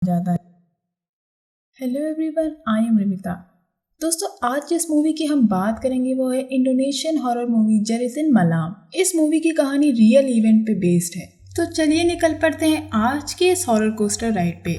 जाता है। Hello everyone, I am Rimita. दोस्तों, आज जिस मूवी की हम बात करेंगे वो है इंडोनेशियन हॉरर मूवी जरिसिन मलाम। इस मूवी की कहानी रियल इवेंट पे बेस्ड है। तो चलिए निकल पड़ते हैं आज के इस हॉरर कोस्टर राइड पे।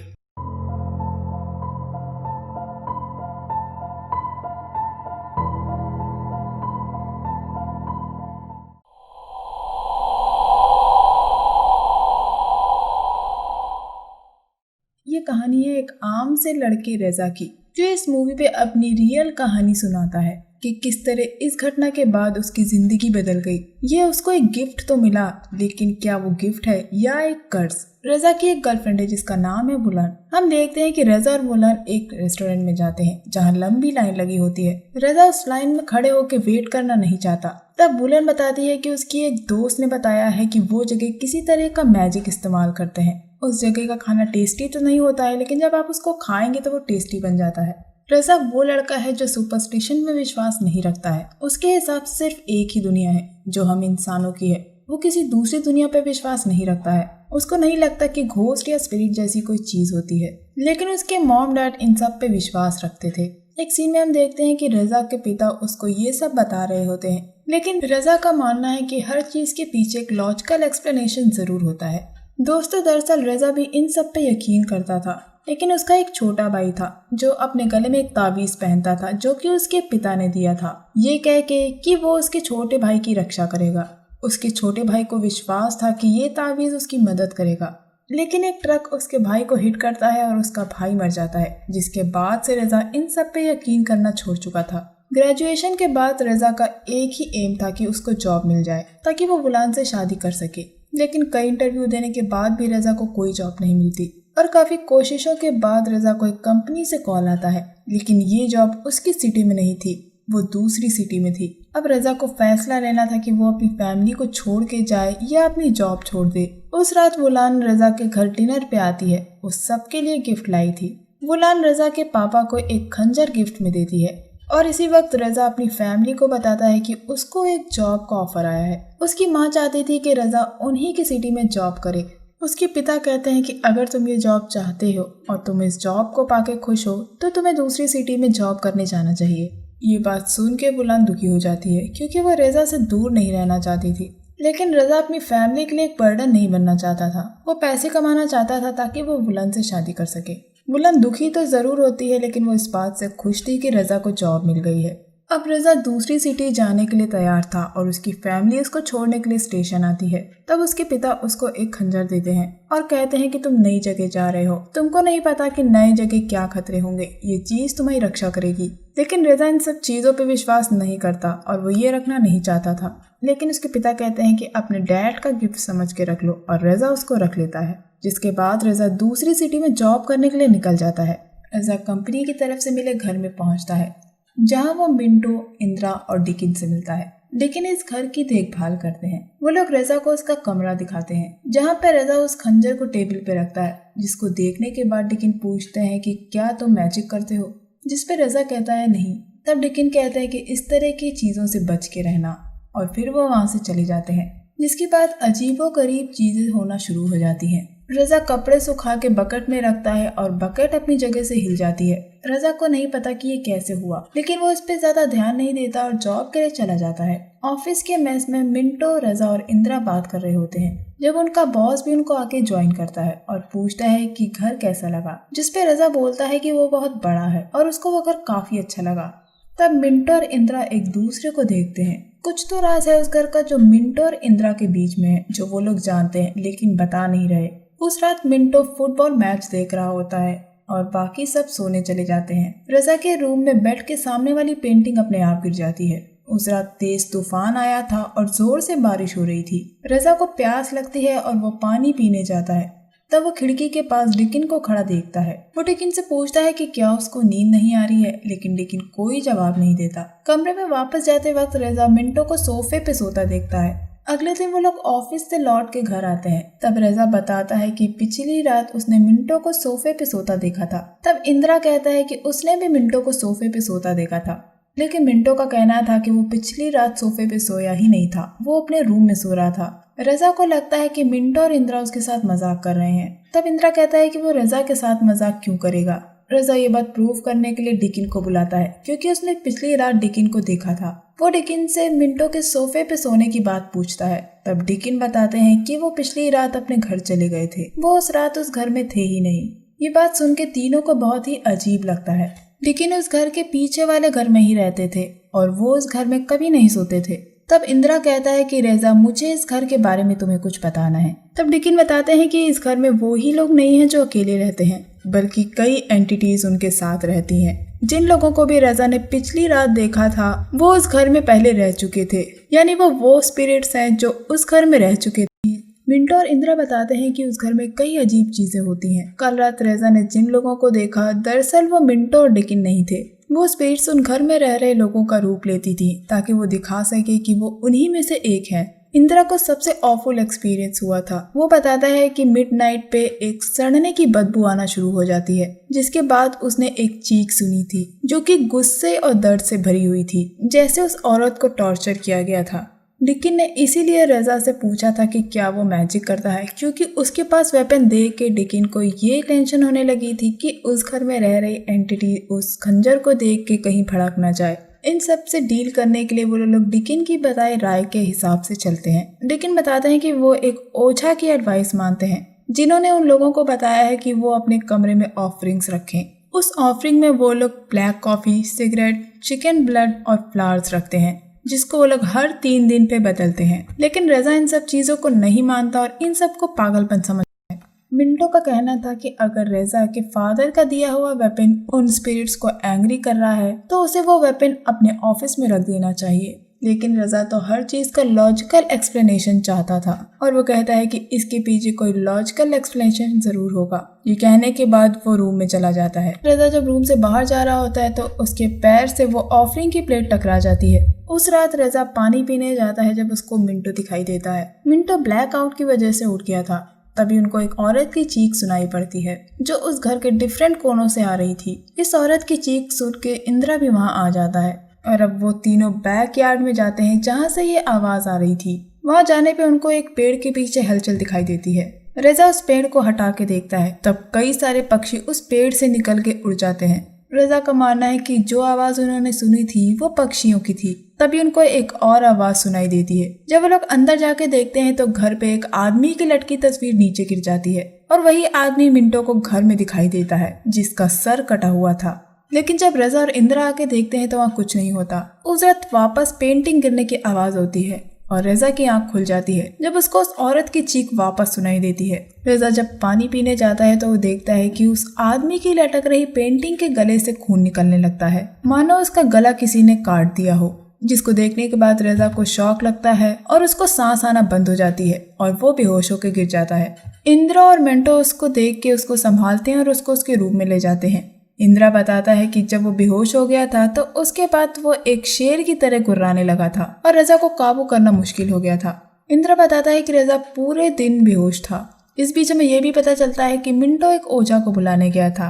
ये कहानी है एक आम से लड़के रेजा की, जो इस मूवी पे अपनी रियल कहानी सुनाता है कि किस तरह इस घटना के बाद उसकी जिंदगी बदल गई। ये उसको एक गिफ्ट तो मिला, लेकिन क्या वो गिफ्ट है या एक कर्ज। रजा की एक गर्लफ्रेंड है जिसका नाम है बुलन। हम देखते हैं कि रजा और बुलन एक रेस्टोरेंट में जाते हैं जहाँ लंबी लाइन लगी होती है। रजा उस लाइन में खड़े होकर वेट करना नहीं चाहता। तब बुलन बताती है कि उसकी एक दोस्त ने बताया है कि वो जगह किसी तरह का मैजिक इस्तेमाल करते हैं। उस जगह का खाना टेस्टी तो नहीं होता है, लेकिन जब आप उसको खाएंगे तो वो टेस्टी बन जाता है। रजा वो लड़का है जो सुपरस्टिशन में विश्वास नहीं रखता है। उसके हिसाब से सिर्फ एक ही दुनिया है जो हम इंसानों की है। वो किसी दूसरी दुनिया पे विश्वास नहीं रखता है। उसको नहीं लगता कि घोस्ट या स्पिरिट जैसी कोई चीज होती है, लेकिन उसके मॉम डैड इन सब पे विश्वास रखते थे। एक सीन में हम देखते हैं कि रजा के पिता उसको ये सब बता रहे होते हैं, लेकिन रजा का मानना है कि हर चीज के पीछे एक लॉजिकल एक्सप्लेनेशन जरूर होता है। दोस्तों, दरअसल रजा भी इन सब पे यकीन करता था, लेकिन उसका एक छोटा भाई था जो अपने गले में एक ताबीज पहनता था जो कि उसके पिता ने दिया था, ये कह के कि वो उसके छोटे भाई की रक्षा करेगा। उसके छोटे भाई को विश्वास था कि ये ताबीज उसकी मदद करेगा, लेकिन एक ट्रक उसके भाई को हिट करता है और उसका भाई मर जाता है, जिसके बाद से रजा इन सब पे यकीन करना छोड़ चुका था। ग्रेजुएशन के बाद रजा का एक ही एम था कि उसको जॉब मिल जाए ताकि वो बुलान से शादी कर सके, लेकिन कई इंटरव्यू देने के बाद भी रजा को कोई जॉब नहीं मिलती और काफी कोशिशों के बाद रजा को एक कंपनी से कॉल आता है, लेकिन ये जॉब उसकी सिटी में नहीं थी, वो दूसरी सिटी में थी। अब रजा को फैसला लेना था कि वो अपनी फैमिली को छोड़ के जाए या अपनी जॉब छोड़ दे। उस रात बुलान रजा के घर डिनर पे आती है। वो सबके लिए गिफ्ट लाई थी। बुलान रजा के पापा को एक खंजर गिफ्ट में देती है और इसी वक्त रजा अपनी फैमिली को बताता है कि उसको एक जॉब का ऑफर आया है। उसकी माँ चाहती थी कि रजा उन्हीं की सिटी में जॉब करे। उसके पिता कहते हैं कि अगर तुम ये जॉब चाहते हो और तुम इस जॉब को पाके खुश हो तो तुम्हें दूसरी सिटी में जॉब करने जाना चाहिए। ये बात सुन के बुलान दुखी हो जाती है क्योंकि वो रजा से दूर नहीं रहना चाहती थी, लेकिन रजा अपनी फैमिली के लिए एक बर्डन नहीं बनना चाहता था। वो पैसे कमाना चाहता था ताकि वो बुलंद से शादी कर सके। बुलंद दुखी तो जरूर होती है, लेकिन वो इस बात से खुश थी कि रजा को जॉब मिल गई है। अब रजा दूसरी सिटी जाने के लिए तैयार था और उसकी फैमिली उसको छोड़ने के लिए स्टेशन आती है। तब उसके पिता उसको एक खंजर देते हैं और कहते हैं कि तुम नई जगह जा रहे हो, तुमको नहीं पता कि नई जगह क्या खतरे होंगे, ये चीज तुम्हारी रक्षा करेगी। लेकिन रजा इन सब चीजों पे विश्वास नहीं करता और वो ये रखना नहीं चाहता था, लेकिन उसके पिता कहते हैं कि अपने डैड का गिफ्ट समझ के रख लो, और रजा उसको रख लेता है। जिसके बाद रजा दूसरी सिटी में जॉब करने के लिए निकल जाता है। रजा कंपनी की तरफ से मिले घर में पहुंचता है जहां वो मिंटो, इंद्रा और डिकिन से मिलता है। डिकिन इस घर की देखभाल करते हैं। वो लोग रजा को उसका कमरा दिखाते हैं जहां पे रजा उस खंजर को टेबल पे रखता है, जिसको देखने के बाद डिकिन पूछते हैं कि क्या तुम मैजिक करते हो, जिसपे रजा कहता है नहीं। तब डिकिन कहते हैं कि इस तरह की चीजों से बच के रहना, और फिर वो वहां से चले जाते हैं। जिसके बाद अजीबोगरीब चीजें होना शुरू हो जाती हैं। रजा कपड़े सुखा के बकेट में रखता है और बकेट अपनी जगह से हिल जाती है। रजा को नहीं पता कि ये कैसे हुआ, लेकिन वो इस पे ज्यादा ध्यान नहीं देता और जॉब के लिए चला जाता है। ऑफिस के मेस में मिंटो, रजा और इंदिरा बात कर रहे होते हैं जब उनका बॉस भी उनको आके ज्वाइन करता है और पूछता है कि घर कैसा लगा, जिसपे रजा बोलता है कि वो बहुत बड़ा है और उसको वो घर काफी अच्छा लगा। तब मिंटो और इंदिरा एक दूसरे को देखते हैं। कुछ तो राज है उस घर का जो मिंटो और इंदिरा के बीच में है, जो वो लोग जानते हैं लेकिन बता नहीं रहे। उस रात मिंटो फुटबॉल मैच देख रहा होता है और बाकी सब सोने चले जाते हैं। रजा के रूम में बेड के सामने वाली पेंटिंग अपने आप गिर जाती है। उस रात तेज तूफान आया था और जोर से बारिश हो रही थी। रजा को प्यास लगती है और वो पानी पीने जाता है। तब वो खिड़की के पास डिकिन को खड़ा देखता है। वो डिकिन से पूछता है कि क्या उसको नींद नहीं आ रही है, लेकिन डिकिन कोई जवाब नहीं देता। कमरे में वापस जाते वक्त रजा मिंटो को सोफे पे सोता देखता है। अगले दिन वो लोग ऑफिस से लौट के घर आते हैं। तब रजा बताता है कि पिछली रात उसने मिंटो को सोफे पे सोता देखा था। तब इंदिरा कहता है कि उसने भी मिंटो को सोफे पे सोता देखा था, लेकिन मिंटो का कहना था कि वो पिछली रात सोफे पे सोया ही नहीं था, वो अपने रूम में सो रहा था। रजा को लगता है कि मिंटो और इंदिरा उसके साथ मजाक कर रहे हैं। तब इंदिरा कहता है कि वो रजा के साथ मजाक क्यों करेगा। रजा ये बात प्रूव करने के लिए डिकिन को बुलाता है क्योंकि उसने पिछली रात डिकिन को देखा था। वो डिकिन से मिंटो के सोफे पे सोने की बात पूछता है। तब डिकिन बताते हैं कि वो पिछली रात अपने घर चले गए थे, वो उस रात उस घर में थे ही नहीं। ये बात सुन के तीनों को बहुत ही अजीब लगता है। डिकिन उस घर के पीछे वाले घर में ही रहते थे और वो उस घर में कभी नहीं सोते थे। तब इंदिरा कहता है कि रेजा, मुझे इस घर के बारे में तुम्हें कुछ बताना है। तब डिकिन बताते हैं कि इस घर में वो ही लोग नहीं हैं जो अकेले रहते हैं, बल्कि कई एंटिटीज उनके साथ रहती हैं। जिन लोगों को भी रेजा ने पिछली रात देखा था वो उस घर में पहले रह चुके थे, यानी वो स्पिरिट्स हैं जो उस घर में रह चुके थे। मिंटो और इंदिरा बताते हैं कि उस घर में कई अजीब चीजें होती हैं। कल रात रेजा ने जिन लोगों को देखा, दरअसल वो मिंटो और डिकिन नहीं थे। वो स्पिरिट्स उन घर में रह रहे लोगों का रूप लेती थी ताकि वो दिखा सके कि वो उन्हीं में से एक है। इंदिरा को सबसे ऑफुल एक्सपीरियंस हुआ था। वो बताता है कि मिडनाइट पे एक सड़ने की बदबू आना शुरू हो जाती है, जिसके बाद उसने एक चीख सुनी थी जो कि गुस्से और दर्द से भरी हुई थी, जैसे उस औरत को टॉर्चर किया गया था। डिकिन ने इसीलिए रेजा से पूछा था कि क्या वो मैजिक करता है, क्योंकि उसके पास वेपन देख के डिकिन को ये टेंशन होने लगी थी कि उस घर में रह रही एंटिटी उस खंजर को देख के कहीं भड़क न जाए। इन सब से डील करने के लिए वो लोग डिकिन की बताई राय के हिसाब से चलते हैं। डिकिन बताते हैं कि वो एक ओझा की एडवाइस मानते हैं, जिन्होंने उन लोगों को बताया है कि वो अपने कमरे में ऑफरिंग्स रखें। उस ऑफरिंग में वो लोग black coffee, cigarette, chicken blood और फ्लावर्स रखते हैं, जिसको वो लोग हर 3 दिन पे बदलते हैं। लेकिन रेजा इन सब चीजों को नहीं मानता और इन सब को पागलपन समझता है। मिंटो का कहना था कि अगर रेजा के फादर का दिया हुआ वेपन उन स्पिरिट्स को एंग्री कर रहा है तो उसे वो वेपन अपने ऑफिस में रख देना चाहिए। लेकिन रेजा तो हर चीज का लॉजिकल एक्सप्लेनेशन चाहता था और वो कहता है कि इसके पीछे कोई लॉजिकल एक्सप्लेनेशन जरूर होगा। ये कहने के बाद वो रूम में चला जाता है। रेजा जब रूम से बाहर जा रहा होता है तो उसके पैर से वो ऑफरिंग की प्लेट टकरा जाती है। उस रात रेजा पानी पीने जाता है जब उसको मिंटो दिखाई देता है। मिंटो ब्लैक आउट की वजह से उठ गया था। तभी उनको एक औरत की चीख सुनाई पड़ती है जो उस घर के डिफरेंट कोनों से आ रही थी। इस औरत की चीख सुन के इंदिरा भी वहाँ आ जाता है और अब वो तीनों बैक यार्ड में जाते हैं जहाँ से ये आवाज आ रही थी। वहाँ जाने पे उनको एक पेड़ के पीछे हलचल दिखाई देती है। रेजा उस पेड़ को हटा के देखता है, तब कई सारे पक्षी उस पेड़ से निकल के उड़ जाते हैं। रेजा का मानना है कि जो आवाज उन्होंने सुनी थी वो पक्षियों की थी। तभी उनको एक और आवाज सुनाई देती है। जब वो लोग अंदर जाके देखते हैं तो घर पे एक आदमी की लटकी तस्वीर नीचे गिर जाती है और वही आदमी मिंटो को घर में दिखाई देता है जिसका सर कटा हुआ था। लेकिन जब रेजा और इंदिरा आके देखते हैं तो वहाँ कुछ नहीं होता। उस रात वापस पेंटिंग गिरने की आवाज होती है और रेजा की आंख खुल जाती है जब उसको उस औरत की चीख वापस सुनाई देती है। रेजा जब पानी पीने जाता है तो वो देखता है कि उस आदमी की लटक रही पेंटिंग के गले से खून निकलने लगता है, मानो उसका गला किसी ने काट दिया हो। जिसको देखने के बाद रेजा को शॉक लगता है और उसको सांस आना बंद हो जाती है और वो बेहोश होकर गिर जाता है। इंदिरा और मिंटो उसको देख के उसको संभालते हैं और उसको उसके रूम में ले जाते हैं। इंदिरा बताता है कि जब वो बेहोश हो गया था तो उसके बाद वो एक शेर की तरह गुर्राने लगा था और रेजा को काबू करना मुश्किल हो गया था। इंदिरा बताता है कि रेजा पूरे दिन बेहोश था। इस बीच में यह भी पता चलता है कि मिंटो एक ओझा को बुलाने गया था,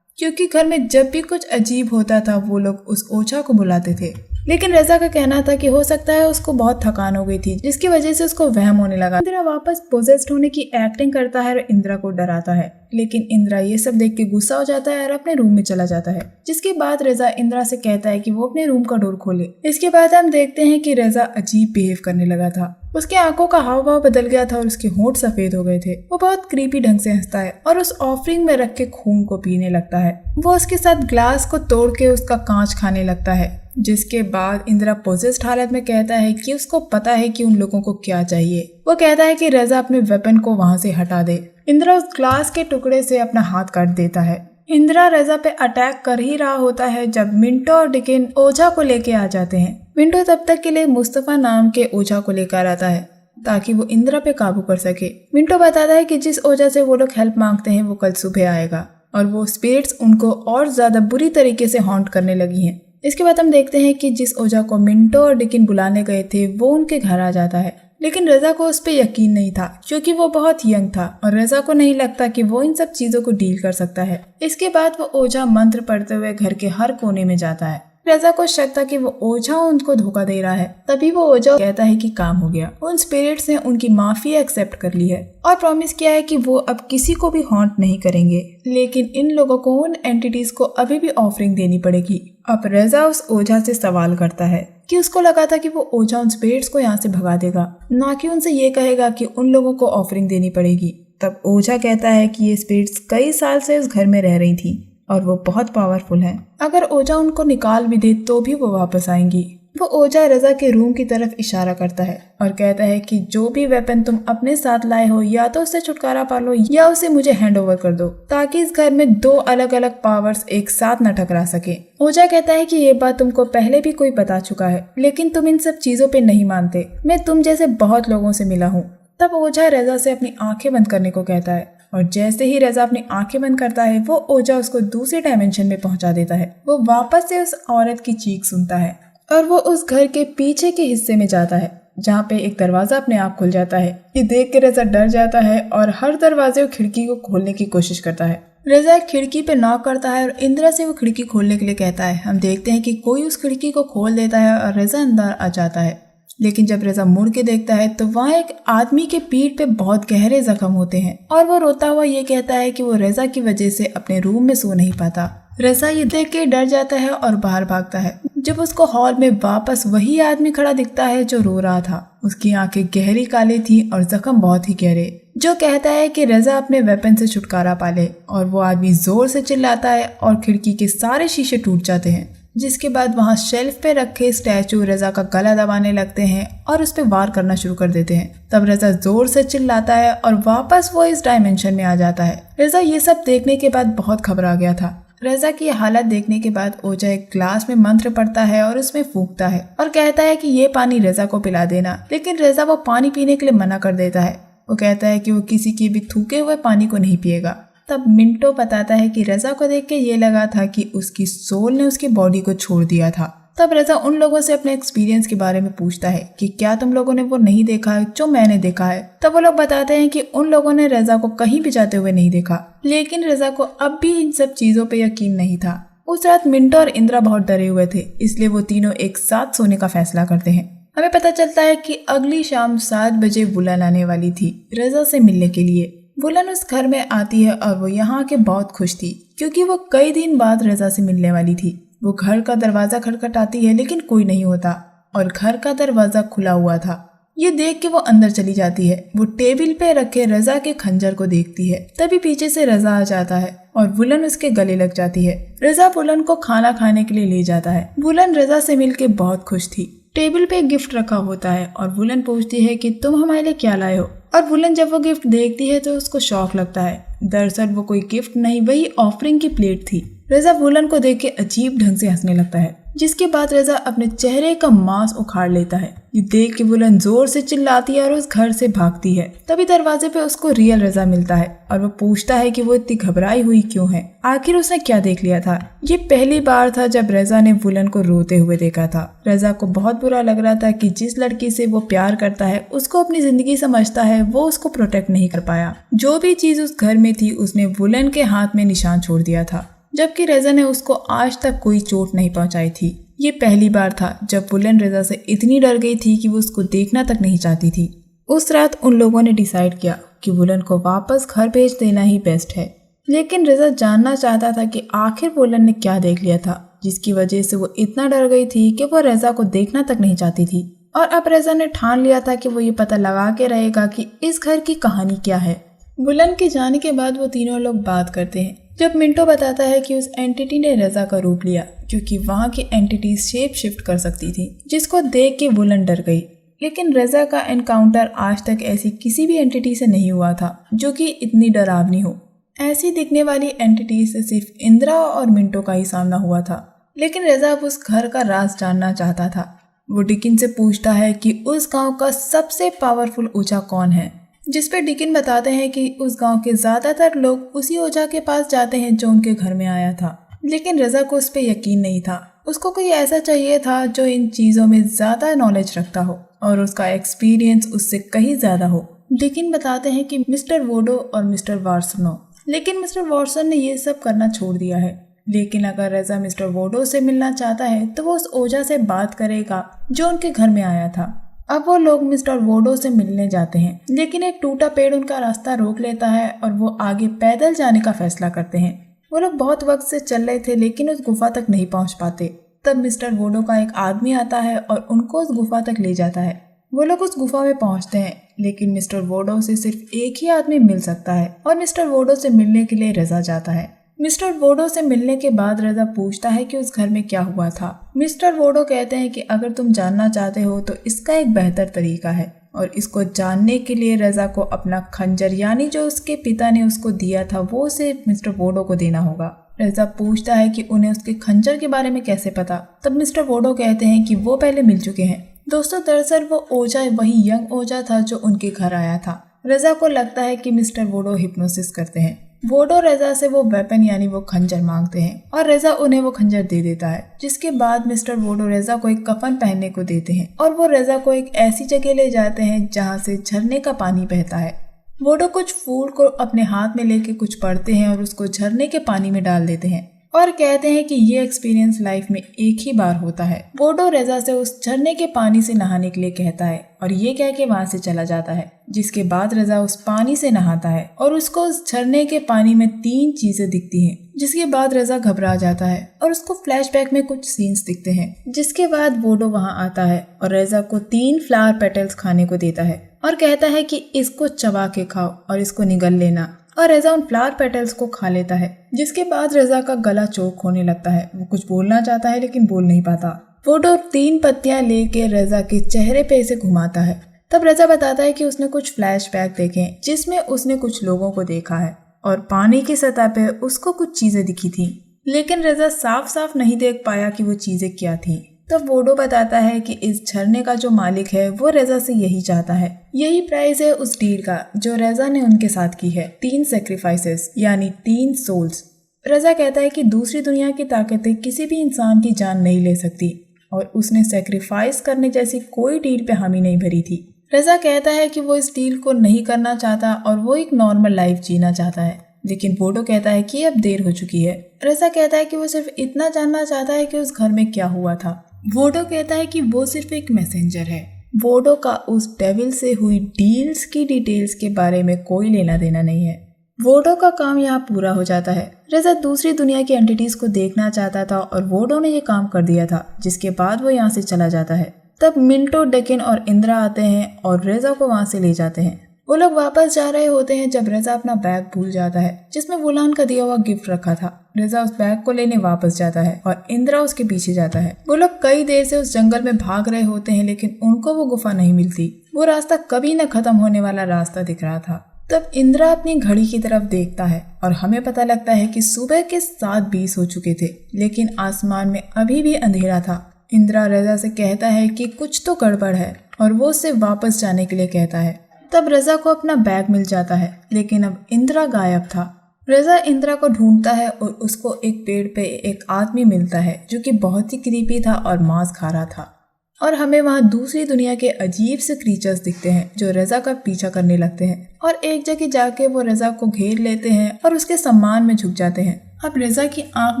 क्योंकि घर में जब भी कुछ अजीब होता था वो लोग उस ओझा को बुलाते थे। लेकिन रेजा का कहना था कि हो सकता है उसको बहुत थकान हो गई थी जिसकी वजह से उसको वहम होने लगा। इंदिरा वापस पोजेस्ड होने की एक्टिंग करता है और इंदिरा को डराता है, लेकिन इंदिरा ये सब देख के गुस्सा हो जाता है और अपने रूम में चला जाता है। जिसके बाद रेजा इंदिरा से कहता है कि वो अपने रूम का डोर खोले। इसके बाद हम देखते हैं कि रेजा अजीब बिहेव करने लगा था। उसके आंखों का हाव भाव बदल गया था और उसके होंठ सफेद हो गए थे। वो बहुत क्रीपी ढंग से हंसता है और उस ऑफरिंग में रख के खून को पीने लगता है। वो उसके साथ ग्लास को तोड़ के उसका कांच खाने लगता है। जिसके बाद इंदिरा पोजेस्ड हालत में कहता है कि उसको पता है कि उन लोगों को क्या चाहिए। वो कहता है कि रेजा अपने वेपन को वहां से हटा दे। इंदिरा उस ग्लास के टुकड़े से अपना हाथ काट देता है। इंदिरा रेजा पे अटैक कर ही रहा होता है जब मिंटो और डिकिन ओझा को लेके आ जाते हैं। मिंटो तब तक के लिए मुस्तफा नाम के ओझा को लेकर आता है ताकि वो इंदिरा पे काबू कर सके। मिंटो बताता है कि जिस ओझा से वो लोग हेल्प मांगते हैं वो कल सुबह आएगा और वो स्पिरिट्स उनको और ज्यादा बुरी तरीके से हॉन्ट करने लगी हैं। इसके बाद हम देखते हैं कि जिस ओझा को मिंटो और डिकिन बुलाने गए थे वो उनके घर आ जाता है। लेकिन रेजा को उस पर यकीन नहीं था क्योंकि वो बहुत यंग था और रेजा को नहीं लगता कि वो इन सब चीजों को डील कर सकता है। इसके बाद वो ओझा मंत्र पढ़ते हुए घर के हर कोने में जाता है। रजा को शक था कि वो ओझा उनको धोखा दे रहा है। तभी वो ओझा कहता है कि काम हो गया, उन स्पिरिट्स ने उनकी माफी एक्सेप्ट कर ली है और प्रॉमिस किया है कि वो अब किसी को भी हॉन्ट नहीं करेंगे। लेकिन इन लोगों को उन एंटिटीज को अभी भी ऑफरिंग देनी पड़ेगी। अब रजा उस ओझा से सवाल करता है कि उसको लगा था कि वो ओझा उन स्पिरिट्स को यहाँ से भगा देगा, ना कि उनसे ये कहेगा कि उन लोगों को ऑफरिंग देनी पड़ेगी। तब ओझा कहता है कि ये स्पिरिट्स कई साल से उस घर में रह रही थी और वो बहुत पावरफुल हैं। अगर ओझा उनको निकाल भी दे तो भी वो वापस आएंगी। वो ओझा रजा के रूम की तरफ इशारा करता है और कहता है कि जो भी वेपन तुम अपने साथ लाए हो या तो उससे छुटकारा पा लो या उसे मुझे हैंड ओवर कर दो, ताकि इस घर में दो अलग अलग पावर्स एक साथ न टकरा सके। ओझा कहता है कि ये बात तुमको पहले भी कोई बता चुका है, लेकिन तुम इन सब चीजों पे नहीं मानते। मैं तुम जैसे बहुत लोगों से मिला हूँ। तब ओझा रजा से अपनी आंखें बंद करने को कहता है और जैसे ही रजा अपनी आंखें बंद करता है वो ओझा उसको दूसरे डायमेंशन में पहुंचा देता है। वो वापस से उस औरत की चीख सुनता है और वो उस घर के पीछे के हिस्से में जाता है जहाँ पे एक दरवाजा अपने आप खुल जाता है। ये देख के रजा डर जाता है और हर दरवाजे और खिड़की को खोलने की कोशिश करता है। रजा एक खिड़की पे नॉक करता है और इंदिरा से वो खिड़की खोलने के लिए कहता है। हम देखते हैं कि कोई उस खिड़की को खोल देता है और रजा अंदर आ जाता है। लेकिन जब रजा मुड़ के देखता है तो वहाँ एक आदमी के पीठ पे बहुत गहरे जख्म होते हैं और वो रोता हुआ ये कहता है कि वो रजा की वजह से अपने रूम में सो नहीं पाता। रजा ये देख के डर जाता है और बाहर भागता है। जब उसको हॉल में वापस वही आदमी खड़ा दिखता है जो रो रहा था। उसकी आंखें गहरी काली थी और जख्म बहुत ही गहरे, जो कहता है कि रजा अपने वेपन से छुटकारा पाले। और वो आदमी जोर से चिल्लाता है और खिड़की के सारे शीशे टूट जाते हैं, जिसके बाद वहाँ शेल्फ पे रखे स्टैचू रजा का गला दबाने लगते हैं और उस पे वार करना शुरू कर देते हैं। तब रजा जोर से चिल्लाता है और वापस वो इस डायमेंशन में आ जाता है। रजा ये सब देखने के बाद बहुत घबरा गया था। रजा की हालत देखने के बाद ओझा एक ग्लास में मंत्र पढ़ता है और उसमें फूंकता है और कहता है कि ये पानी रजा को पिला देना। लेकिन रजा वो पानी पीने के लिए मना कर देता है। वो कहता है कि वो किसी के भी थूके हुए पानी को नहीं पिएगा। तब मिंटो बताता है कि रजा को देख के ये लगा था कि उसकी सोल ने उसकी बॉडी को छोड़ दिया था। तब रजा उन लोगों से अपने एक्सपीरियंस के बारे में पूछता है कि क्या तुम लोगों ने वो नहीं देखा है जो मैंने देखा है। तब वो लोग बताते हैं कि उन लोगों ने रजा को कहीं भी जाते हुए नहीं देखा, लेकिन रजा को अब भी इन सब चीजों पे यकीन नहीं था। उस रात मिंटो और इंदिरा बहुत डरे हुए थे, इसलिए वो तीनों एक साथ सोने का फैसला करते हैं। हमें पता चलता है कि अगली शाम 7 बजे वुलन आने वाली थी रजा से मिलने के लिए। वुलन उस घर में आती है और वो यहाँ के बहुत खुश थी क्योंकि वो कई दिन बाद रजा से मिलने वाली थी। वो घर का दरवाजा खटखटाती है लेकिन कोई नहीं होता और घर का दरवाजा खुला हुआ था। ये देख के वो अंदर चली जाती है। वो टेबल पे रखे रजा के खंजर को देखती है। तभी पीछे से रजा आ जाता है और वुलन उसके गले लग जाती है। रजा वुलन को खाना खाने के लिए ले जाता है। वुलन रजा से मिलके बहुत खुश थी। टेबल पे एक गिफ्ट रखा होता है और वुलन पूछती है कि तुम हमारे लिए क्या लाए हो। और वुलन जब वो गिफ्ट देखती है तो उसको शौक लगता है। दरअसल वो कोई गिफ्ट नहीं, वही ऑफरिंग की प्लेट थी। रजा वुलन को देख के अजीब ढंग से हंसने लगता है, जिसके बाद रजा अपने चेहरे का मांस उखाड़ लेता है। ये देख के वुलन जोर से चिल्लाती है और उस घर से भागती है। तभी दरवाजे पे उसको रियल रजा मिलता है और वो पूछता है कि वो इतनी घबराई हुई क्यों है, आखिर उसने क्या देख लिया था। ये पहली बार था जब रजा ने वुलन को रोते हुए देखा था। रजा को बहुत बुरा लग रहा था कि जिस लड़की से वो प्यार करता है, उसको अपनी जिंदगी समझता है, वो उसको प्रोटेक्ट नहीं कर पाया। जो भी चीज उस घर में थी उसने वुलन के हाथ में निशान छोड़ दिया था, जबकि रजा ने उसको आज तक कोई चोट नहीं पहुंचाई थी। ये पहली बार था जब वुलन रजा से इतनी डर गई थी कि वो उसको देखना तक नहीं चाहती थी। उस रात उन लोगों ने डिसाइड किया कि वुलन को वापस घर भेज देना ही बेस्ट है। लेकिन रजा जानना चाहता था कि आखिर वुलन ने क्या देख लिया था जिसकी वजह से वो इतना डर गई थी कि वो रजा को देखना तक नहीं चाहती थी। और अब रजा ने ठान लिया था कि वो ये पता लगा के रहेगा कि इस घर की कहानी क्या है। वुलन के जाने के बाद वो तीनों लोग बात करते हैं। जब मिंटो बताता है कि उस एंटिटी ने रजा का रूप लिया क्योंकि वहाँ की एंटिटी शेप शिफ्ट कर सकती थी, जिसको देख के वुलन डर गई। लेकिन रजा का एनकाउंटर आज तक ऐसी किसी भी एंटिटी से नहीं हुआ था जो कि इतनी डरावनी हो। ऐसी दिखने वाली एंटिटी से सिर्फ इंदिरा और मिंटो का ही सामना हुआ था। लेकिन रजा अब उस घर का राज जानना चाहता था। वो डिकिन से पूछता है कि उस गाँव का सबसे पावरफुल ओझा कौन है, जिस पे डिकिन बताते हैं कि उस गांव के ज्यादातर लोग उसी ओझा के पास जाते हैं जो उनके घर में आया था। लेकिन रजा को उस पे यकीन नहीं था। उसको कोई ऐसा चाहिए था जो इन चीजों में ज्यादा नॉलेज रखता हो और उसका एक्सपीरियंस उससे कहीं ज्यादा हो। डिकिन बताते हैं कि मिस्टर वोडो और मिस्टर वार्सनो, लेकिन मिस्टर वाटसन ने ये सब करना छोड़ दिया है। लेकिन अगर रजा मिस्टर वोडो से मिलना चाहता है तो वो उस ओझा से बात करेगा जो उनके घर में आया था। अब वो लोग मिस्टर वोडो से मिलने जाते हैं, लेकिन एक टूटा पेड़ उनका रास्ता रोक लेता है और वो आगे पैदल जाने का फैसला करते हैं। वो लोग बहुत वक्त से चल रहे थे लेकिन उस गुफा तक नहीं पहुंच पाते। तब मिस्टर वोडो का एक आदमी आता है और उनको उस गुफा तक ले जाता है। वो लोग उस गुफा में पहुंचते हैं, लेकिन मिस्टर वोडो से सिर्फ एक ही आदमी मिल सकता है और मिस्टर वोडो से मिलने के लिए रजा जाता है। मिस्टर वोडो से मिलने के बाद रजा पूछता है कि उस घर में क्या हुआ था। मिस्टर वोडो कहते हैं कि अगर तुम जानना चाहते हो तो इसका एक बेहतर तरीका है, और इसको जानने के लिए रजा को अपना खंजर यानी जो उसके पिता ने उसको दिया था वो उसे मिस्टर वोडो को देना होगा। रजा पूछता है कि उन्हें उसके खंजर के बारे में कैसे पता। तब मिस्टर वोडो कहते हैं कि वो पहले मिल चुके हैं। दोस्तों, दरअसल वो ओझा वही यंग ओझा था जो उनके घर आया था। रजा को लगता है कि मिस्टर वोडो हिप्नोसिस करते हैं। वोडो रजा से वो वेपन यानी वो खंजर मांगते हैं और रजा उन्हें वो खंजर दे देता है, जिसके बाद मिस्टर वोडो रजा को एक कफन पहनने को देते हैं और वो रजा को एक ऐसी जगह ले जाते हैं जहाँ से झरने का पानी बहता है। वोडो कुछ फूल को अपने हाथ में लेके कुछ पढ़ते हैं और उसको झरने के पानी में डाल देते हैं और कहते हैं कि ये एक्सपीरियंस लाइफ में एक ही बार होता है। वोडो रजा से उस झरने के पानी से नहाने के लिए कहता है और ये कह के वहाँ से चला जाता है, जिसके बाद रजा उस पानी से नहाता है और उसको उस झरने के पानी में 3 चीजें दिखती हैं, जिसके बाद रजा घबरा जाता है और उसको फ्लैशबैक में कुछ सीन्स दिखते हैं। जिसके बाद वोडो वहाँ आता है और रजा को 3 फ्लावर पेटल्स खाने को देता है और कहता है कि इसको चबा के खाओ और इसको निगल लेना, और रजा उन फ्लावर पेटल्स को खा लेता है। जिसके बाद रजा का गला चोक होने लगता है। वो कुछ बोलना चाहता है लेकिन बोल नहीं पाता। वोडो 3 पत्तियां लेके रजा के चेहरे पे इसे घुमाता है। तब रजा बताता है कि उसने कुछ फ्लैशबैक देखे हैं जिसमें उसने कुछ लोगों को देखा है और पानी की सतह पे उसको कुछ चीजें दिखी थी, लेकिन रजा साफ साफ नहीं देख पाया कि वो चीजें क्या थी। तब वोडो बताता है कि इस झरने का जो मालिक है वो रजा से यही चाहता है। यही प्राइस है उस डील का जो रजा ने उनके साथ की है, 3 सेक्रीफाइसेस यानी 3 सोल्स। रजा कहता है कि दूसरी दुनिया की ताकतें किसी भी इंसान की जान नहीं ले सकती और उसने सेक्रीफाइस करने जैसी कोई डील पे हामी नहीं भरी थी। रजा कहता है कि वो इस डील को नहीं करना चाहता और वो एक नॉर्मल लाइफ जीना चाहता है, लेकिन वोडो कहता है कि अब देर हो चुकी है। रजा कहता है कि वो सिर्फ इतना जानना चाहता है कि उस घर में क्या हुआ था। वोडो कहता है कि वो सिर्फ एक मैसेंजर है। वोडो का उस डेविल से हुई डील्स की डिटेल्स के बारे में कोई लेना देना नहीं है। वोडो का काम यहाँ पूरा हो जाता है। रजा दूसरी दुनिया की एंटिटीज को देखना चाहता था और वोडो ने ये काम कर दिया था, जिसके बाद वो यहाँ से चला जाता है। तब मिंटो, डेकिन और इंदिरा आते हैं और रजा को वहाँ से ले जाते हैं। वो लोग वापस जा रहे होते हैं जब रजा अपना बैग भूल जाता है जिसमें वुलान का दिया हुआ गिफ्ट रखा था। रजा उस बैग को लेने वापस जाता है और इंदिरा उसके पीछे जाता है। वो लोग कई देर से उस जंगल में भाग रहे होते हैं, लेकिन उनको वो गुफा नहीं मिलती। वो रास्ता कभी न खत्म होने वाला रास्ता दिख रहा था। तब इंदिरा अपनी घड़ी की तरफ देखता है और हमें पता लगता है कि सुबह के 7:20 हो चुके थे, लेकिन आसमान में अभी भी अंधेरा था। इंदिरा रजा से कहता है कि कुछ तो गड़बड़ है और वो उससे वापस जाने के लिए कहता है। तब रजा को अपना बैग मिल जाता है, लेकिन अब इंदिरा गायब था। रजा इंदिरा को ढूंढता है और उसको एक पेड़ पे एक आदमी मिलता है जो कि बहुत ही क्रीपी था और मांस खा रहा था, और हमें वहाँ दूसरी दुनिया के अजीब से क्रीचर्स दिखते हैं जो रजा का पीछा करने लगते हैं और एक जगह जाके वो रजा को घेर लेते हैं और उसके सम्मान में झुक जाते हैं। अब रजा की आंख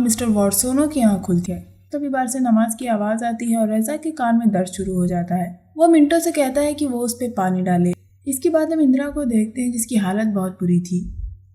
मिस्टर वॉर्सोनो की आंख खुलती है। तभी बाहर से नमाज की आवाज आती है और रजा के कान में दर्द शुरू हो जाता है। वो मिंटो से कहता है कि वो उस पर पानी डाले। इसके बाद हम इंदिरा को देखते हैं जिसकी हालत बहुत बुरी थी।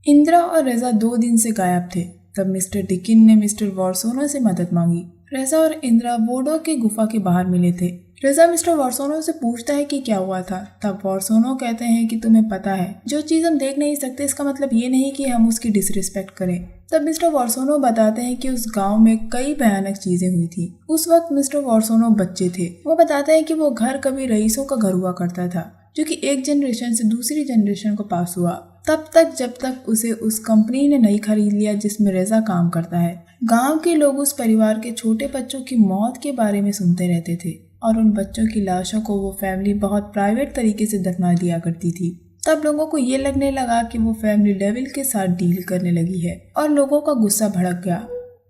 इंदिरा और रजा 2 दिन से गायब थे। तब मिस्टर डिकिन ने मिस्टर वॉर्सोनो से मदद मांगी। रजा और इंदिरा वोडो के गुफा के बाहर मिले थे। रजा मिस्टर वॉर्सोनो से पूछता है कि क्या हुआ था। तब वॉर्सोनो कहते हैं कि तुम्हें पता है, जो चीज हम देख नहीं सकते इसका मतलब ये नहीं कि हम उसकी डिसरिस्पेक्ट करें। तब मिस्टर वॉर्सोनो बताते हैं कि उस गांव में कई भयानक चीजें हुई थी। उस वक्त मिस्टर वॉर्सोनो बच्चे थे। वो बताते हैं कि वो घर कभी रईसों का घर हुआ करता था, जो कि एक जनरेशन से दूसरी जनरेशन को पास हुआ, तब तक जब तक उसे उस कंपनी ने नहीं खरीद लिया जिसमें रजा काम करता है। गांव के लोग उस परिवार के छोटे बच्चों की मौत के बारे में सुनते रहते थे और उन बच्चों की लाशों को वो फैमिली बहुत प्राइवेट तरीके से दफना दिया करती थी। तब लोगों को ये लगने लगा कि वो फैमिली डेविल के साथ डील करने लगी है और लोगों का गुस्सा भड़क गया।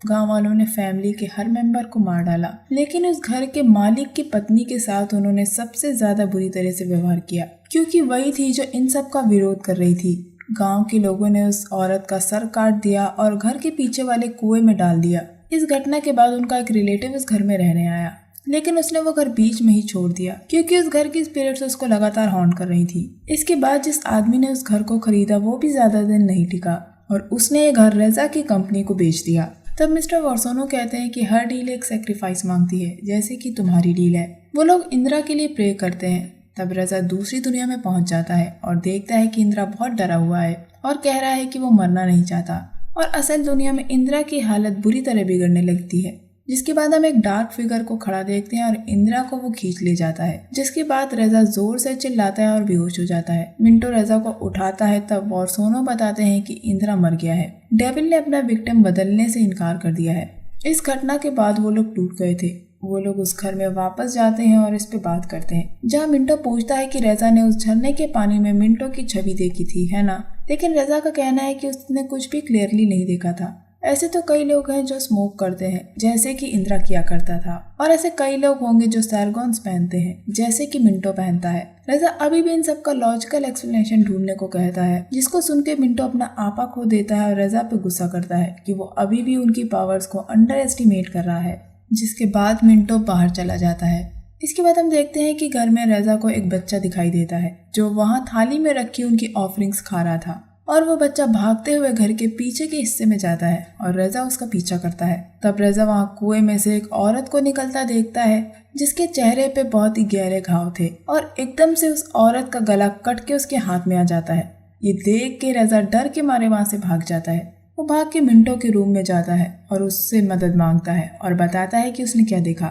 गांव वालों ने फैमिली के हर मेंबर को मार डाला, लेकिन उस घर के मालिक की पत्नी के साथ उन्होंने सबसे ज्यादा बुरी तरह से व्यवहार किया, क्योंकि वही थी जो इन सब का विरोध कर रही थी। गांव के लोगों ने उस औरत का सर काट दिया और घर के पीछे वाले कुएं में डाल दिया। इस घटना के बाद उनका एक रिलेटिव उस घर में रहने आया, लेकिन उसने वो घर बीच में ही छोड़ दिया क्योंकि उस घर की स्पिरिट्स उसको लगातार हॉन्ट कर रही थी। इसके बाद जिस आदमी ने उस घर को खरीदा वो भी ज्यादा दिन नहीं टिका और उसने ये घर रेजा की कंपनी को बेच दिया। तब मिस्टर वॉर्सोनो कहते हैं कि हर डील एक सेक्रीफाइस मांगती है, जैसे कि तुम्हारी डील है। वो लोग इंदिरा के लिए प्रे करते हैं। तब रेजा दूसरी दुनिया में पहुंच जाता है और देखता है कि इंदिरा बहुत डरा हुआ है और कह रहा है कि वो मरना नहीं चाहता। और असल दुनिया में इंदिरा की हालत बुरी तरह बिगड़ने लगती है, जिसके बाद हम एक डार्क फिगर को खड़ा देखते हैं और इंदिरा को वो खींच ले जाता है। जिसके बाद रेजा जोर से चिल्लाता है और बेहोश हो जाता है। मिंटो रेजा को उठाता है। तब वॉर्सोनो बताते हैं कि इंदिरा मर गया है। डेविल ने अपना विक्टिम बदलने से इनकार कर दिया है। इस घटना के बाद वो लोग टूट गए थे। वो लोग उस घर में वापस जाते हैं और इस पे बात करते हैं, जहाँ मिंटो पूछता है कि रेजा ने उस झरने के पानी में मिंटो की छवि देखी थी, है ना? लेकिन रेजा का कहना है कि उसने कुछ भी क्लियरली नहीं देखा था। ऐसे तो कई लोग हैं जो स्मोक करते हैं, जैसे कि इंदिरा किया करता था, और ऐसे कई लोग होंगे जो सारगॉन्स पहनते हैं, जैसे कि मिंटो पहनता है। रेजा अभी भी इन सब का लॉजिकल एक्सप्लेनेशन ढूंढने को कहता है, जिसको सुन के मिंटो अपना आपा खो देता है और रेजा पे गुस्सा करता है कि वो अभी भी उनकी पावर्स को अंडर एस्टिमेट कर रहा है। जिसके बाद मिंटो बाहर चला जाता है। इसके बाद हम देखते हैं कि घर में रेजा को एक बच्चा दिखाई देता है, जो वहाँ थाली में रखी उनकी ऑफरिंग्स खा रहा था, और वो बच्चा भागते हुए घर के पीछे के हिस्से में जाता है और रेजा उसका पीछा करता है। तब रेजा वहाँ कुएं में से एक औरत को निकलता देखता है, जिसके चेहरे पे बहुत ही गहरे घाव थे, और एकदम से उस औरत का गला कट के उसके हाथ में आ जाता है। ये देख के रेजा डर के मारे वहाँ से भाग जाता है। वो भाग के मिंटो के रूम में जाता है और उससे मदद मांगता है और बताता है कि उसने क्या देखा।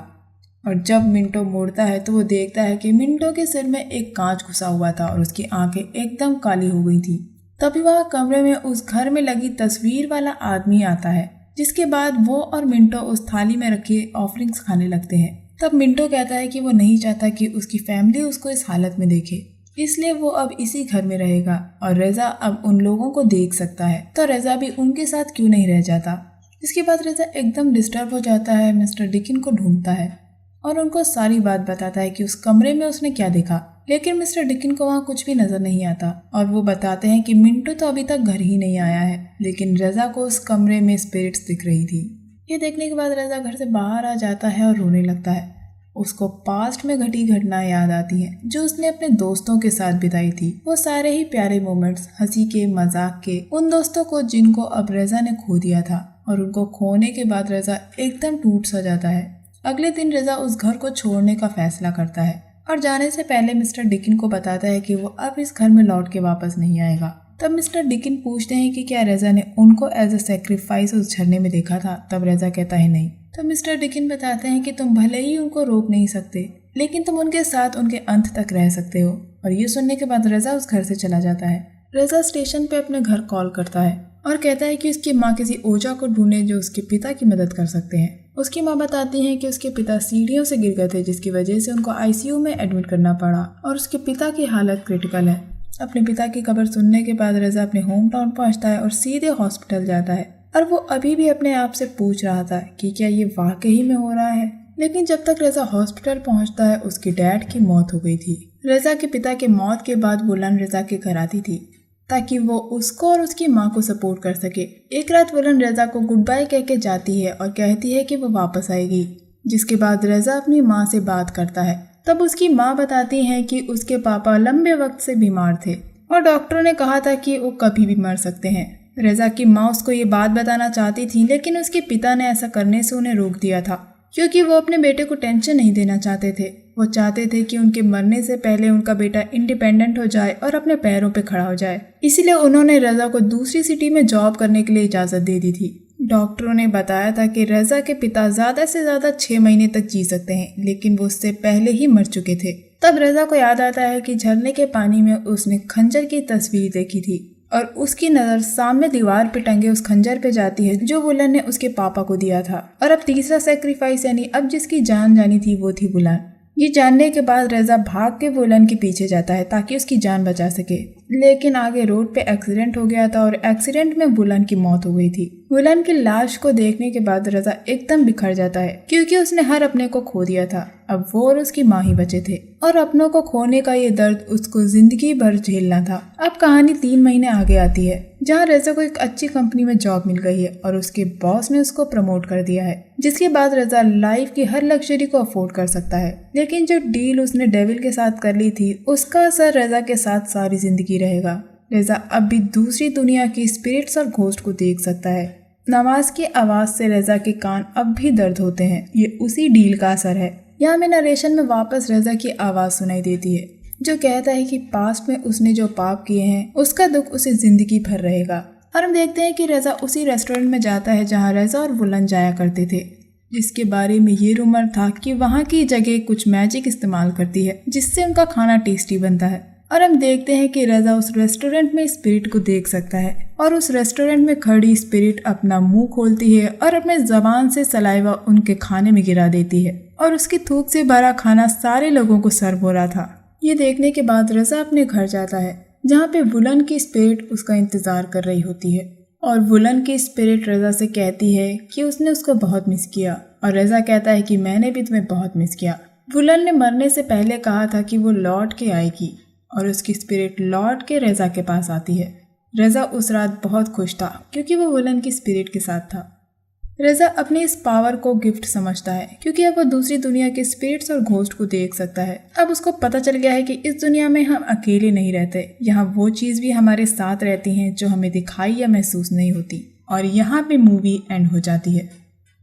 और जब मिंटो मुड़ता है तो वो देखता है कि मिंटो के सिर में एक कांच घुसा हुआ था और उसकी आंखें एकदम काली हो गई थी। तभी वहाँ कमरे में उस घर में लगी तस्वीर वाला आदमी आता है, जिसके बाद वो और मिंटो उस थाली में रखे ऑफरिंग्स खाने लगते हैं। तब मिंटो कहता है कि वो नहीं चाहता कि उसकी फैमिली उसको इस हालत में देखे, इसलिए वो अब इसी घर में रहेगा और रेजा अब उन लोगों को देख सकता है। तो रेजा भी उनके साथ क्यों नहीं रह जाता। इसके बाद रेजा एकदम डिस्टर्ब हो जाता है, मिस्टर डिकिन को ढूंढता है और उनको सारी बात बताता है कि उस कमरे में उसने क्या देखा। लेकिन मिस्टर डिकिन को वहाँ कुछ भी नजर नहीं आता और वो बताते हैं कि मिंटो तो अभी तक घर ही नहीं आया है, लेकिन रेजा को उस कमरे में स्पिरिट्स दिख रही थी। ये देखने के बाद रेजा घर से बाहर आ जाता है और रोने लगता है। उसको पास्ट में घटी घटना याद आती है जो उसने अपने दोस्तों के साथ बिताई थी। वो सारे ही प्यारे मोमेंट्स, हंसी के, मजाक के, उन दोस्तों को जिनको अब रेजा ने खो दिया था। और उनको खोने के बाद रेजा एकदम टूट सा जाता है। अगले दिन रेजा उस घर को छोड़ने का फैसला करता है और जाने से पहले मिस्टर डिकिन को बताता है कि वो अब इस घर में लौट के वापस नहीं आएगा। तब मिस्टर डिकिन पूछते हैं कि क्या रेजा ने उनको एज अ सेक्रीफाइस उस झरने में देखा था। तब रेजा कहता है नहीं। तो मिस्टर डिकिन बताते हैं कि तुम भले ही उनको रोक नहीं सकते, लेकिन तुम उनके साथ उनके अंत तक रह सकते हो। और ये सुनने के बाद रेजा उस घर से चला जाता है। रेजा स्टेशन पे अपने घर कॉल करता है और कहता है कि उसकी माँ किसी ओझा को ढूंढे जो उसके पिता की मदद कर सकते हैं। उसकी माँ बताती है कि उसके पिता सीढ़ियों से गिर गए थे, जिसकी वजह से उनको आईसीयू में एडमिट करना पड़ा और उसके पिता की हालत क्रिटिकल है। अपने पिता की खबर सुनने के बाद रेजा अपने होम टाउन पहुँचता है और सीधे हॉस्पिटल जाता है। और वो अभी भी अपने आप से पूछ रहा था कि क्या ये वाकई में हो रहा है। लेकिन जब तक रेजा हॉस्पिटल पहुंचता है उसके डैड की मौत हो गई थी। रेजा के पिता के मौत के बाद वुलन रेजा के घर आती थी ताकि वो उसको और उसकी माँ को सपोर्ट कर सके। एक रात वुलन रेजा को गुड बाय कह के जाती है और कहती है कि वो वापस आएगी, जिसके बाद रेजा अपनी माँ से बात करता है। तब उसकी माँ बताती है कि उसके पापा लंबे वक्त से बीमार थे और डॉक्टरों ने कहा था कि वो कभी भी मर सकते हैं। रेजा की माँ उसको ये बात बताना चाहती थी, लेकिन उसके पिता ने ऐसा करने से उन्हें रोक दिया था, क्योंकि वो अपने बेटे को टेंशन नहीं देना चाहते थे। वो चाहते थे कि उनके मरने से पहले उनका बेटा इंडिपेंडेंट हो जाए और अपने पैरों पे खड़ा हो जाए। इसीलिए उन्होंने रेजा को दूसरी सिटी में जॉब करने के लिए इजाज़त दे दी थी। डॉक्टरों ने बताया था कि रेजा के पिता ज़्यादा से ज़्यादा 6 महीने तक जी सकते हैं, लेकिन वो उससे पहले ही मर चुके थे। तब रेजा को याद आता है कि झरने के पानी में उसने खंजर की तस्वीर देखी थी और उसकी नज़र सामने दीवार पे टंगे उस खंजर पे जाती है जो वुलन ने उसके पापा को दिया था। और अब तीसरा सेक्रीफाइस यानी अब जिसकी जान जानी थी वो थी वुलन। ये जानने के बाद रेजा भाग के वुलन के पीछे जाता है ताकि उसकी जान बचा सके, लेकिन आगे रोड पे एक्सीडेंट हो गया था और एक्सीडेंट में वुलन की मौत हो गई थी। वुलन की लाश को देखने के बाद रजा एकदम बिखर जाता है क्योंकि उसने हर अपने को खो दिया था। अब वो और उसकी माँ ही बचे थे और अपनों को खोने का ये दर्द उसको जिंदगी भर झेलना था। अब कहानी 3 महीने आगे आती है जहाँ रजा को एक अच्छी कंपनी में जॉब मिल गई है और उसके बॉस ने उसको प्रमोट कर दिया है, जिसके बाद रजा लाइफ की हर लग्जरी को अफोर्ड कर सकता है। लेकिन जो डील उसने डेविल के साथ कर ली थी उसका असर रजा के साथ सारी जिंदगी रहेगा। रजा अब भी दूसरी दुनिया की स्पिरिट्स और घोस्ट को देख सकता है। नवाज की आवाज से रजा के कान अब भी दर्द होते हैं, ये उसी डील का असर है। यहाँ में नरेशन में वापस रजा की आवाज सुनाई देती है जो कहता है कि पास्ट में उसने जो पाप किए हैं उसका दुख उसे जिंदगी भर रहेगा। और हम देखते हैं कि रजा उसी रेस्टोरेंट में जाता है जहाँ रजा और वुलन जाया करते थे, जिसके बारे में ये रूमर था कि वहाँ की जगह कुछ मैजिक इस्तेमाल करती है जिससे उनका खाना टेस्टी बनता है। और हम देखते हैं कि रजा उस रेस्टोरेंट में स्पिरिट को देख सकता है और उस रेस्टोरेंट में खड़ी स्पिरिट अपना मुंह खोलती है और अपने जबान से सलाइवा उनके खाने में गिरा देती है और उसकी थूक से भरा खाना सारे लोगों को सर्व हो रहा था। ये देखने के बाद रजा अपने घर जाता है जहाँ पे वुलन की स्पिरिट उसका इंतजार कर रही होती है और वुलन की स्पिरिट रजा से कहती है कि उसने उसको बहुत मिस किया और रजा कहता है कि मैंने भी तुम्हें बहुत मिस किया। वुलन ने मरने से पहले कहा था कि वो लौट के आएगी और उसकी स्पिरिट लौट के रजा के पास आती है। रजा उस रात बहुत खुश था क्योंकि वो वुलन की स्पिरिट के साथ था। रजा अपनी इस पावर को गिफ्ट समझता है क्योंकि अब वो दूसरी दुनिया के स्पिरिट्स और घोस्ट को देख सकता है। अब उसको पता चल गया है कि इस दुनिया में हम अकेले नहीं रहते, यहाँ वो चीज़ भी हमारे साथ रहती हैं जो हमें दिखाई या महसूस नहीं होती। और यहाँ पे मूवी एंड हो जाती है।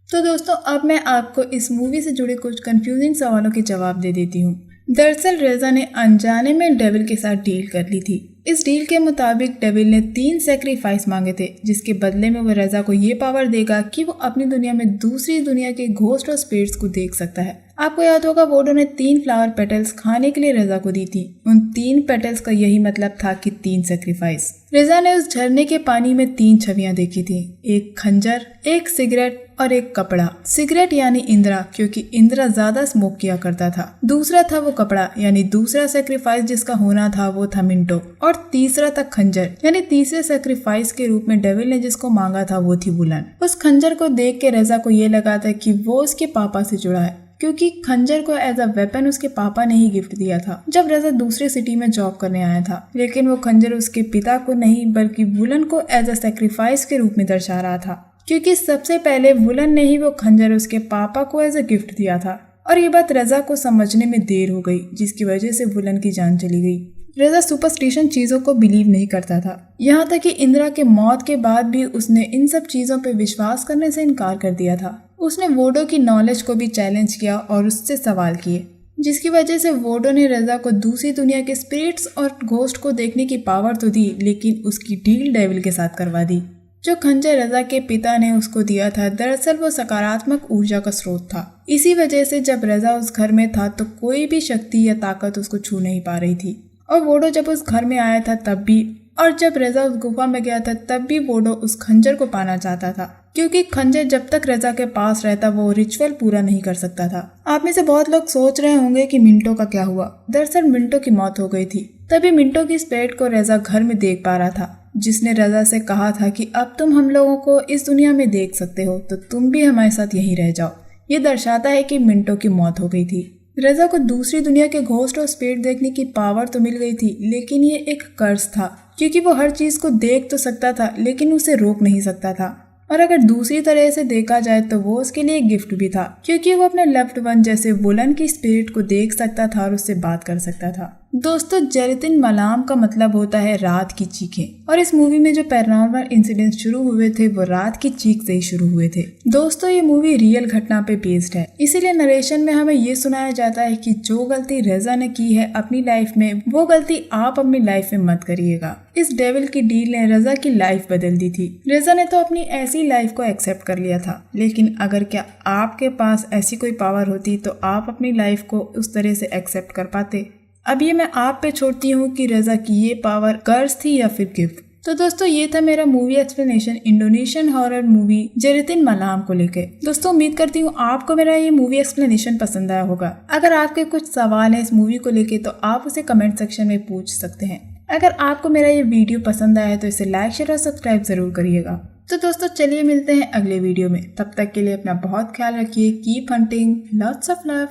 तो दोस्तों अब मैं आपको इस मूवी से जुड़े कुछ कंफ्यूजिंग सवालों के जवाब दे देती हूँ। दरअसल रजा ने अनजाने में डेविल के साथ डील कर ली थी। इस डील के मुताबिक डेविल ने 3 सैक्रिफाइस मांगे थे जिसके बदले में वो रजा को ये पावर देगा कि वो अपनी दुनिया में दूसरी दुनिया के घोस्ट और स्पिरिट्स को देख सकता है। आपको याद होगा वोडो ने 3 फ्लावर पेटल्स खाने के लिए रजा को दी थी। उन 3 पेटल्स का यही मतलब था कि 3 सैक्रिफाइस। रजा ने उस झरने के पानी में 3 छवियां देखी थी, एक खंजर, एक सिगरेट और एक कपड़ा। सिगरेट यानी इंदिरा क्योंकि इंदिरा ज्यादा स्मोक किया करता था। दूसरा था वो कपड़ा यानी दूसरा सैक्रिफाइस जिसका होना था वो था मिंटो। और तीसरा था खंजर यानी तीसरे सैक्रिफाइस के रूप में डेविल ने जिसको मांगा था वो थी वुलन। उस खंजर को देख के रजा को ये लगा था कि वो उसके पापा से जुड़ा है क्योंकि खंजर को एज अ वेपन उसके पापा ने ही गिफ्ट दिया था जब रजा दूसरे सिटी में जॉब करने आया था। लेकिन वो खंजर उसके पिता को नहीं बल्कि वुलन को एज अ सैक्रिफाइस के रूप में दर्शा रहा था क्योंकि सबसे पहले वुलन ने ही वो खंजर उसके पापा को एज अ गिफ्ट दिया था। और ये बात रजा को समझने में देर हो गई जिसकी वजह से वुलन की जान चली गई। रजा सुपरस्टिशन चीजों को बिलीव नहीं करता था, यहाँ तक कि इंदिरा के मौत के बाद भी उसने इन सब चीजों पे विश्वास करने से इनकार कर दिया था। उसने वोडो की नॉलेज को भी चैलेंज किया और उससे सवाल किए जिसकी वजह से वोडो ने रजा को दूसरी दुनिया के स्पिरिट्स और घोस्ट को देखने की पावर तो दी लेकिन उसकी डील डेविल के साथ करवा दी। जो खंजर रजा के पिता ने उसको दिया था दरअसल वो सकारात्मक ऊर्जा का स्रोत था। इसी वजह से जब रजा उस घर में था तो कोई भी शक्ति या ताकत उसको छू नहीं पा रही थी। और वोडो जब उस घर में आया था तब भी, और जब रजा उस गुफा में गया था तब भी वोडो उस खंजर को पाना चाहता था क्योंकि खंजर जब तक रजा के पास रहता वो रिचुअल पूरा नहीं कर सकता था। आप में से बहुत लोग सोच रहे होंगे कि मिंटो का क्या हुआ। दरअसल मिंटो की मौत हो गई थी। तभी मिंटो की स्पिरिट को रजा घर में देख पा रहा था जिसने रजा से कहा था कि अब तुम हम लोगों को इस दुनिया में देख सकते हो तो तुम भी हमारे साथ यहीं रह जाओ। ये दर्शाता है कि मिंटो की मौत हो गई थी। रजा को दूसरी दुनिया के घोस्ट और स्पिरिट देखने की पावर तो मिल गई थी लेकिन ये एक कर्ज था क्योंकि वो हर चीज को देख तो सकता था लेकिन उसे रोक नहीं सकता था। और अगर दूसरी तरह से देखा जाए तो वो उसके लिए एक गिफ्ट भी था क्योंकि वो अपने लव्ड वन जैसे वुलन की स्पिरिट को देख सकता था और उससे बात कर सकता था। दोस्तों जेरितिन मलाम का मतलब होता है रात की चीखें और इस मूवी में जो पैरानॉर्मल इंसिडेंट शुरू हुए थे वो रात की चीख से ही शुरू हुए थे। दोस्तों ये मूवी रियल घटना पे बेस्ड है इसीलिए नरेशन में हमें ये सुनाया जाता है कि जो गलती रजा ने की है अपनी लाइफ में वो गलती आप अपनी लाइफ में मत करिएगा। इस डेविल की डील ने रजा की लाइफ बदल दी थी। रजा ने तो अपनी ऐसी लाइफ को एक्सेप्ट कर लिया था लेकिन अगर क्या आपके पास ऐसी कोई पावर होती तो आप अपनी लाइफ को उस तरह से एक्सेप्ट कर पाते। अब ये मैं आप पे छोड़ती हूँ कि रजा की ये पावर कर्ज थी या फिर गिफ्ट। तो दोस्तों ये था मेरा movie explanation Indonesian horror movie Jeritan Malam को लेके। दोस्तों उम्मीद करती हूँ आपको मेरा ये मूवी एक्सप्लेनेशन पसंद आया होगा। अगर आपके कुछ सवाल हैं इस मूवी को लेके तो आप उसे कमेंट सेक्शन में पूछ सकते हैं। अगर आपको मेरा ये वीडियो पसंद आया तो इसे लाइक, शेयर और सब्सक्राइब जरूर करिएगा। तो दोस्तों चलिए मिलते हैं अगले वीडियो में। तब तक के लिए अपना बहुत ख्याल रखिए। Keep hunting, lots of love.